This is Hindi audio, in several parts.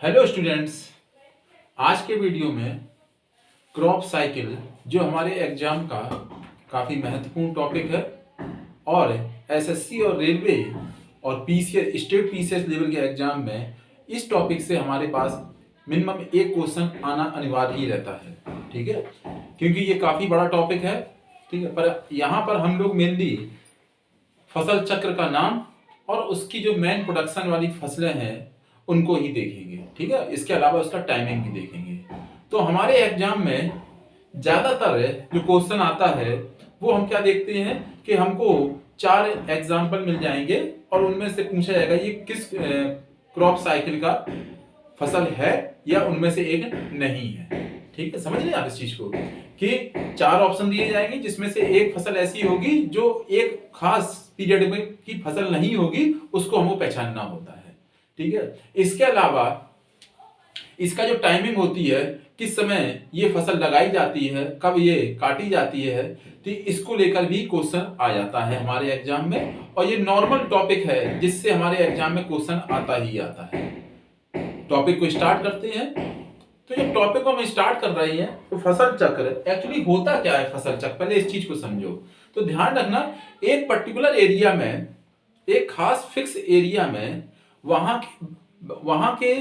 हेलो स्टूडेंट्स, आज के वीडियो में क्रॉप साइकिल जो हमारे एग्जाम का काफ़ी महत्वपूर्ण टॉपिक है और एसएससी और रेलवे और पीसीएस स्टेट पीसीएस लेवल के एग्जाम में इस टॉपिक से हमारे पास मिनिमम एक क्वेश्चन आना अनिवार्य ही रहता है। ठीक है, क्योंकि ये काफ़ी बड़ा टॉपिक है। ठीक है, पर यहाँ पर हम लोग मेनली फसल चक्र का नाम और उसकी जो मेन प्रोडक्शन वाली फसलें हैं उनको ही देखेंगे। ठीक है, इसके अलावा उसका टाइमिंग भी देखेंगे। तो हमारे एग्जाम में ज़्यादातर जो क्वेश्चन आता है वो हम क्या देखते हैं कि हमको 4 एग्जाम्पल मिल जाएंगे और उनमें से पूछा जाएगा ये किस क्रॉप साइकिल का फसल है या उनमें से एक नहीं है। ठीक है, समझ रहे हैं आप इस चीज को कि 4 ऑप्शन दिए जाएंगे जिसमें से एक फसल ऐसी होगी जो एक खास पीरियड में की फसल नहीं होगी, उसको हमको पहचानना होता है। ठीक है, इसके अलावा इसका जो टाइमिंग होती है, किस समय ये फसल लगाई जाती है, कब ये काटी जाती है, तो इसको लेकर भी क्वेश्चन आ जाता है हमारे एग्जाम में। और ये नॉर्मल टॉपिक है जिससे हमारे एग्जाम में क्वेश्चन आता ही आता है। टॉपिक को स्टार्ट करते हैं। तो ये टॉपिक को हम स्टार्ट कर रहे हैं, तो फसल चक्र एक्चुअली होता क्या है? फसल चक्र, पहले इस चीज को समझो। तो ध्यान रखना, एक पर्टिकुलर एरिया में, एक खास फिक्स एरिया में वहां के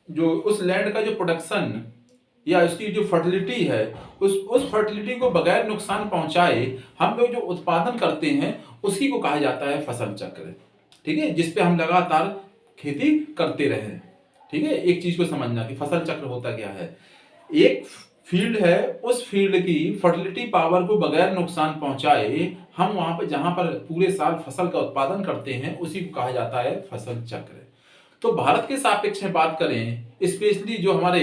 जो उस लैंड का जो प्रोडक्शन या उसकी जो फर्टिलिटी है, उस फर्टिलिटी को बगैर नुकसान पहुंचाए हम लोग जो उत्पादन करते हैं उसी को कहा जाता है फसल चक्र। ठीक है, जिसपे हम लगातार खेती करते रहें। ठीक है, एक चीज को समझना कि फसल चक्र होता क्या है। एक फील्ड है, उस फील्ड की फर्टिलिटी पावर को बगैर नुकसान पहुंचाए हम वहां पर जहां पर पूरे साल फसल का उत्पादन करते हैं उसी को कहा जाता है फसल चक्र। तो भारत के सापेक्ष में बात करें, स्पेशली जो हमारे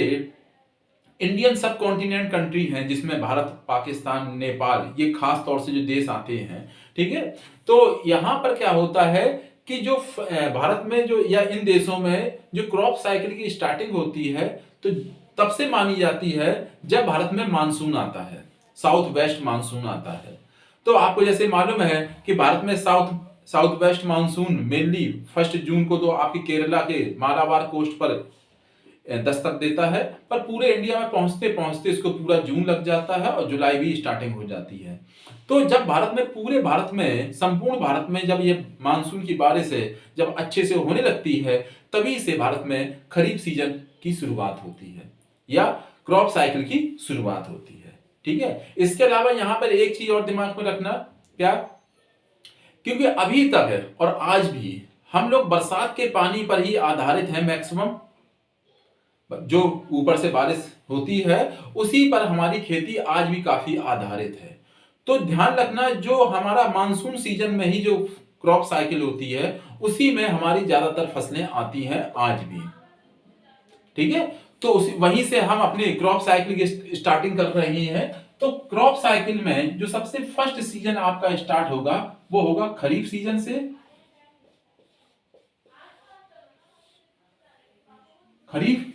इंडियन सब कॉन्टिनेंट कंट्री हैं जिसमें भारत, पाकिस्तान, नेपाल, ये खास तौर से जो देश आते हैं। ठीक है, तो यहां पर क्या होता है कि जो भारत में जो या इन देशों में जो क्रॉप साइकिल की स्टार्टिंग होती है तो तब से मानी जाती है जब भारत में मानसून आता है, साउथ वेस्ट मानसून आता है। तो आपको जैसे मालूम है कि भारत में साउथ वेस्ट मानसून मेनली 1 जून को तो आपकी केरला के मालाबार कोस्ट पर दस्तक देता है, पर पूरे इंडिया में पहुंचते पहुंचते इसको पूरा जून लग जाता है और जुलाई भी स्टार्टिंग हो जाती है। तो जब भारत में, पूरे भारत में, संपूर्ण भारत में जब ये मानसून की बारिश है जब अच्छे से होने लगती है, तभी से भारत में खरीफ सीजन की शुरुआत होती है या क्रॉप साइकिल की शुरुआत होती है। ठीक है, इसके अलावा यहां पर एक चीज और दिमाग में रखना, क्या? क्योंकि अभी तक है और आज भी हम लोग बरसात के पानी पर ही आधारित हैं मैक्सिमम, जो ऊपर से बारिश होती है उसी पर हमारी खेती आज भी काफी आधारित है। तो ध्यान रखना, जो हमारा मानसून सीजन में ही जो क्रॉप साइकिल होती है उसी में हमारी ज्यादातर फसलें आती हैं आज भी। ठीक है, तो वहीं से हम अपने क्रॉप साइकिल की स्टार्टिंग कर रहे हैं। तो क्रॉप साइकिल में जो सबसे फर्स्ट सीजन आपका स्टार्ट होगा वो होगा खरीफ सीजन से। खरीफ,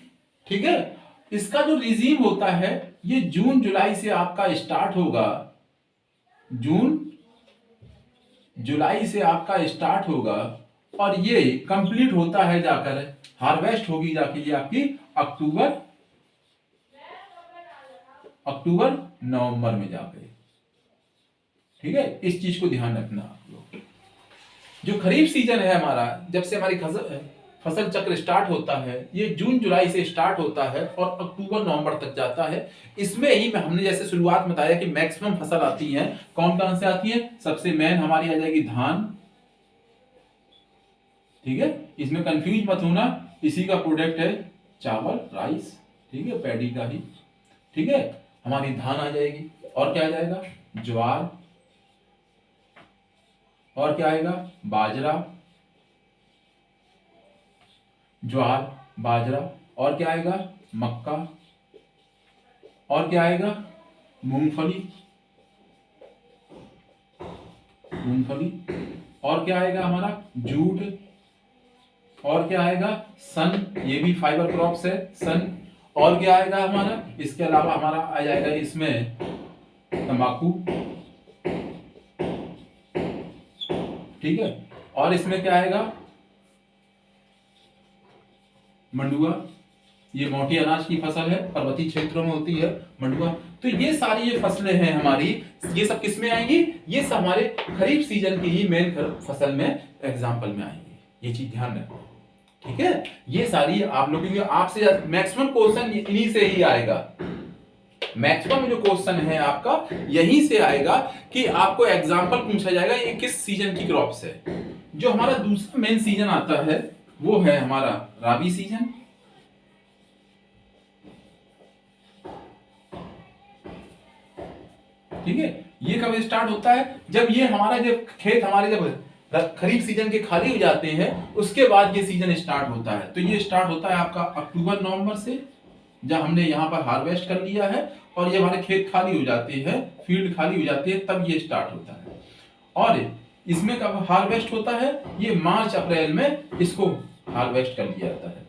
ठीक है, इसका जो रिजीम होता है ये जून जुलाई से आपका स्टार्ट होगा। जून जुलाई से आपका स्टार्ट होगा और ये कंप्लीट होता है जाकर, हार्वेस्ट होगी जाके ये आपकी अक्टूबर नवंबर में जाकर। ठीक है, इस चीज को ध्यान रखना आप लोग। जो खरीफ सीजन है हमारा, जब से हमारी फसल चक्र स्टार्ट होता है, ये जून जुलाई से स्टार्ट होता है और अक्टूबर नवंबर तक जाता है। इसमें ही हमने जैसे शुरुआत में बताया कि मैक्सिमम फसल आती है। कौन कौन से आती है? सबसे मेन हमारी आ जाएगी धान। ठीक है, इसमें कंफ्यूज मत होना, इसी का प्रोडक्ट है चावल, राइस। ठीक है, पैडी का ही। ठीक है, हमारी धान आ जाएगी और क्या आ जाएगा? ज्वार। और क्या आएगा? बाजरा, ज्वार, बाजरा। और क्या आएगा? मक्का। और क्या आएगा? मूंगफली। और क्या आएगा हमारा? जूट। और क्या आएगा? सन, ये भी फाइबर क्रॉप्स है, सन। और क्या आएगा हमारा? इसके अलावा हमारा आ जाएगा इसमें तंबाकू। ठीक है, और इसमें क्या आएगा? मंडुआ। ये मोटी अनाज की फसल है, पर्वतीय क्षेत्रों में होती है मंडुआ। तो ये सारी ये फसलें हैं हमारी, ये सब किस में आएंगी, ये सब हमारे खरीफ सीजन की ही मेन फसल में एग्जाम्पल में आएंगी। ये चीज ध्यान रखो, ठीक है। ये सारी आप लोगों के आपसे मैक्सिमम क्वेश्चन इन्हीं से ही आएगा। मैक्सिमम जो क्वेश्चन है आपका यहीं से आएगा कि आपको एग्जाम्पल पूछा जाएगा ये किस सीजन की क्रॉप्स है। जो हमारा दूसरा मेन सीजन आता है वो है हमारा राबी सीजन। ठीक है, ये कब स्टार्ट होता है, जब ये हमारा जब खेत हमारे जब खरीफ सीजन के खाली हो जाते हैं उसके बाद ये सीजन स्टार्ट होता है। तो ये स्टार्ट होता है आपका अक्टूबर नवंबर से, जब हमने यहाँ पर हार्वेस्ट कर लिया है और ये हमारे खेत खाली हो जाते हैं, फील्ड खाली हो जाती है, तब ये स्टार्ट होता है। और इसमें कब हार्वेस्ट होता है, ये मार्च अप्रैल में इसको हार्वेस्ट कर लिया जाता है।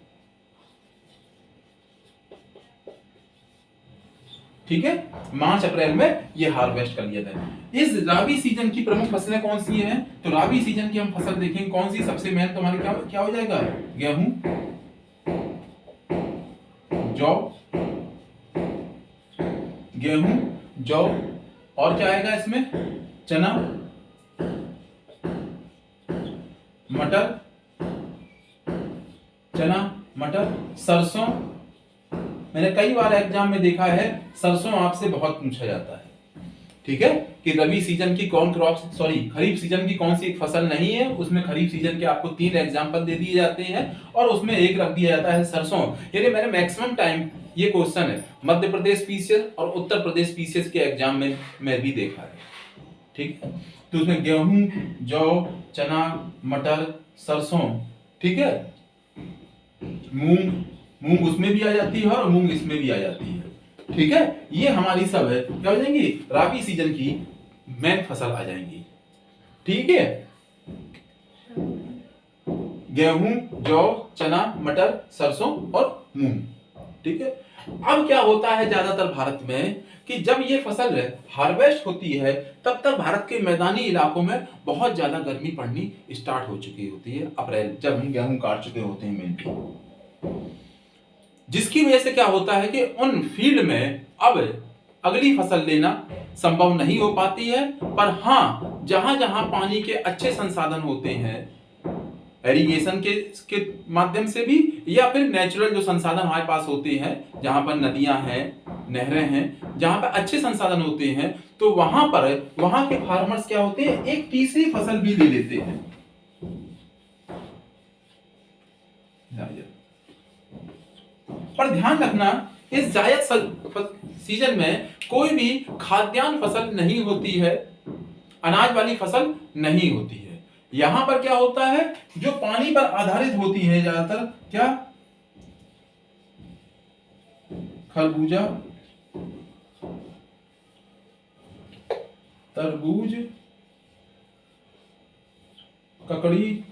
ठीक है, मार्च अप्रैल में ये हार्वेस्ट कर लिया जाता है। इस राबी सीजन की प्रमुख फसलें कौन सी हैं, तो राबी सीजन की हम फसल देखेंगे कौन सी सबसे मेन, तो हमारी क्या हो जाएगा, गेहूं, जौ, गेहूं, जौ, और क्या आएगा इसमें, चना, मटर, चना, मटर, सरसों। मैंने कई बार एग्जाम में देखा है सरसों आपसे बहुत पूछा जाता है। ठीक है, कि रबी सीजन की कौन क्रॉप खरीफ सीजन की कौन सी एक फसल नहीं है, उसमें खरीफ सीजन के आपको 3 एग्जाम्पल दे दिए जाते हैं और उसमें एक रख दिया जाता है सरसों। यानी मैंने मैक्सिमम टाइम ये क्वेश्चन है मध्य प्रदेश पीसीएस और उत्तर प्रदेश पीसीएस के एग्जाम में मैं भी देखा है। ठीक है, तो उसमें गेहूं, जौ, चना, मटर, सरसों, ठीक है, मूंग उसमें भी आ जाती है और मूंग इसमें भी आ जाती है। ठीक है, ये हमारी सब है क्या हो जाएंगी, राबी सीजन की मेन फसल आ जाएंगी। ठीक है, गेहूं, जौ, चना, मटर, सरसों और मूंग। ठीक है, अब क्या होता है ज्यादातर भारत में कि जब ये फसल हार्वेस्ट होती है तब तक भारत के मैदानी इलाकों में बहुत ज्यादा गर्मी पड़नी स्टार्ट हो चुकी होती है, अप्रैल जब हम गेहूं काट चुके होते हैं मेनली, जिसकी वजह से क्या होता है कि उन फील्ड में अब अगली फसल लेना संभव नहीं हो पाती है। पर हाँ, जहां जहां पानी के अच्छे संसाधन होते हैं, एरीगेशन के माध्यम से भी या फिर नेचुरल जो संसाधन हमारे पास होते हैं, जहां पर नदियां हैं, नहरें हैं, जहां पर अच्छे संसाधन होते हैं, तो वहां के फार्मर्स क्या होते हैं, एक तीसरी फसल भी ले लेते हैं। पर ध्यान रखना, इस जायद सीजन में कोई भी खाद्यान्न फसल नहीं होती है, अनाज वाली फसल नहीं होती है। यहां पर क्या होता है, जो पानी पर आधारित होती है ज्यादातर, क्या, खरबूजा, तरबूज, ककड़ी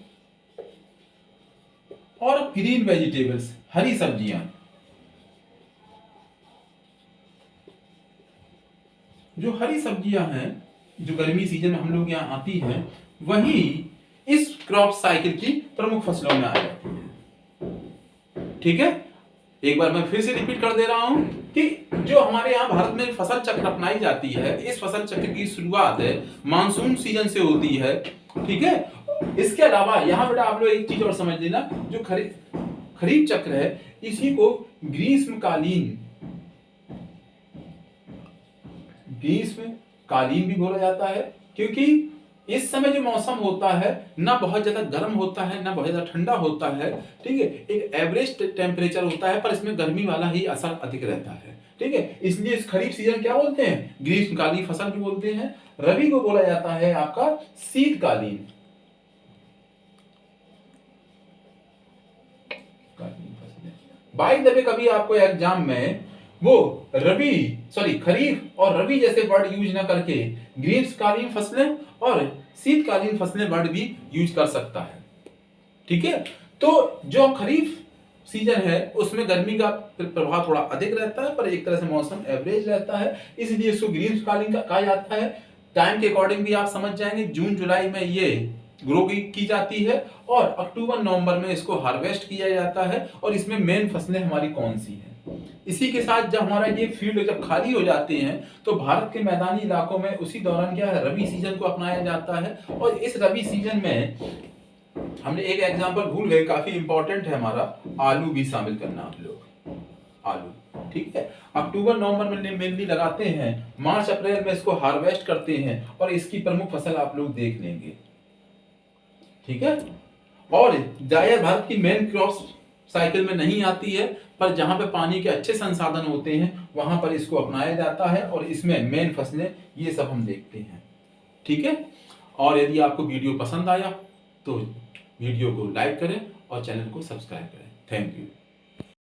और ग्रीन वेजिटेबल्स, हरी सब्जियां। जो हरी सब्जियां हैं जो गर्मी सीजन में हम लोग यहाँ आती हैं, वही इस क्रॉप साइकिल की प्रमुख फसलों में आ जाती है। ठीक है, एक बार मैं फिर से रिपीट कर दे रहा हूं कि जो हमारे यहाँ भारत में फसल चक्र अपनाई जाती है, इस फसल चक्र की शुरुआत मानसून सीजन से होती है। ठीक है, इसके अलावा यहाँ बेटा आप लोग एक चीज और समझ लेना, जो खरीफ चक्र है इसी को ग्रीष्मकालीन भी बोला जाता है, क्योंकि इस समय जो मौसम होता है ना बहुत ज्यादा गर्म होता है ना बहुत ज्यादा ठंडा होता है। ठीक है, एक एवरेज टेम्परेचर होता है, पर इसमें गर्मी वाला ही असर अधिक रहता है। ठीक है, इसलिए इस खरीफ सीजन क्या बोलते हैं, ग्रीष्मकालीन फसल भी बोलते हैं। रबी को बोला जाता है आपका शीतकालीन बाई द वे। कभी आपको एग्जाम में वो खरीफ और रबी जैसे वर्ड यूज ना करके ग्रीष्मकालीन फसलें और शीतकालीन फसलें वर्ड भी यूज कर सकता है। ठीक है, तो जो खरीफ सीजन है उसमें गर्मी का प्रभाव थोड़ा अधिक रहता है, पर एक तरह से मौसम एवरेज रहता है, इसलिए इसको ग्रीष्मकालीन कहा जाता है। टाइम के अकॉर्डिंग भी आप समझ जाएंगे, जून जुलाई में ये ग्रो की जाती है और अक्टूबर नवंबर में इसको हार्वेस्ट किया जाता है। और इसमें मेन फसलें हमारी कौन सी हैं? इसी के साथ जब हमारा ये फील्ड जब खाली हो जाते हैं तो भारत के मैदानी इलाकों में उसी दौरान क्या है, रबी सीजन को अपनाया जाता है। और इस रबी सीजन में हमने एक एग्जांपल भूल गए, काफी इंपॉर्टेंट है हमारा, आलू भी शामिल करना आप लोग। आलू, ठीक है, अक्टूबर नवंबर में मेनली लगाते हैं, मार्च अप्रैल में इसको हार्वेस्ट करते हैं और इसकी प्रमुख फसल आप लोग देख लेंगे, ठीक है। और जायद भारत की मेन क्रॉप साइकिल में नहीं आती है, पर जहां पे पानी के अच्छे संसाधन होते हैं वहां पर इसको अपनाया जाता है और इसमें मेन फसलें ये सब हम देखते हैं, ठीक है। और यदि आपको वीडियो पसंद आया तो वीडियो को लाइक करें और चैनल को सब्सक्राइब करें। Thank you.